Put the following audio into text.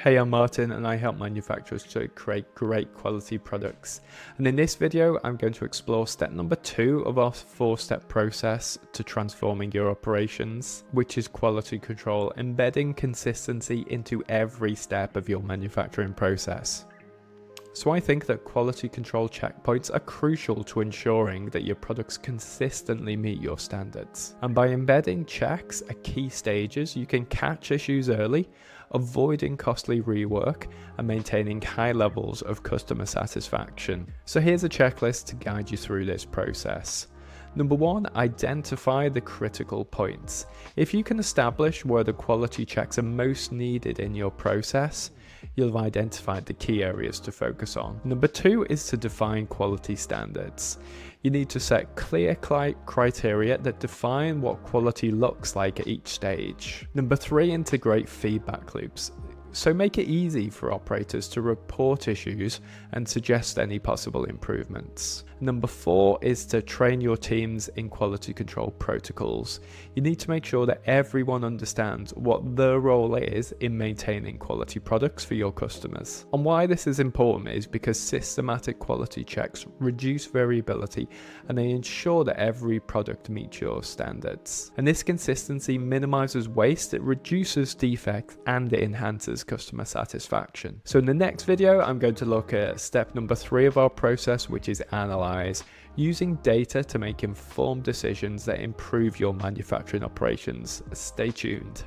Hey, I'm Martin and I help manufacturers to create great quality products. And in this video, I'm going to explore step number 2 of our 4-step process to transforming your operations, which is quality control, embedding consistency into every step of your manufacturing process. So I think that quality control checkpoints are crucial to ensuring that your products consistently meet your standards. And by embedding checks at key stages, you can catch issues early, avoiding costly rework and maintaining high levels of customer satisfaction. So here's a checklist to guide you through this process. Number 1, identify the critical points. If you can establish where the quality checks are most needed in your process, you'll have identified the key areas to focus on. Number 2 is to define quality standards. You need to set clear criteria that define what quality looks like at each stage. Number 3, integrate feedback loops. So make it easy for operators to report issues and suggest any possible improvements. Number 4 is to train your teams in quality control protocols. You need to make sure that everyone understands what their role is in maintaining quality products for your customers. And why this is important is because systematic quality checks reduce variability and they ensure that every product meets your standards. And this consistency minimizes waste, it reduces defects, and it enhances customer satisfaction. So in the next video, I'm going to look at step number 3 of our process, which is analyze, using data to make informed decisions that improve your manufacturing operations. Stay tuned.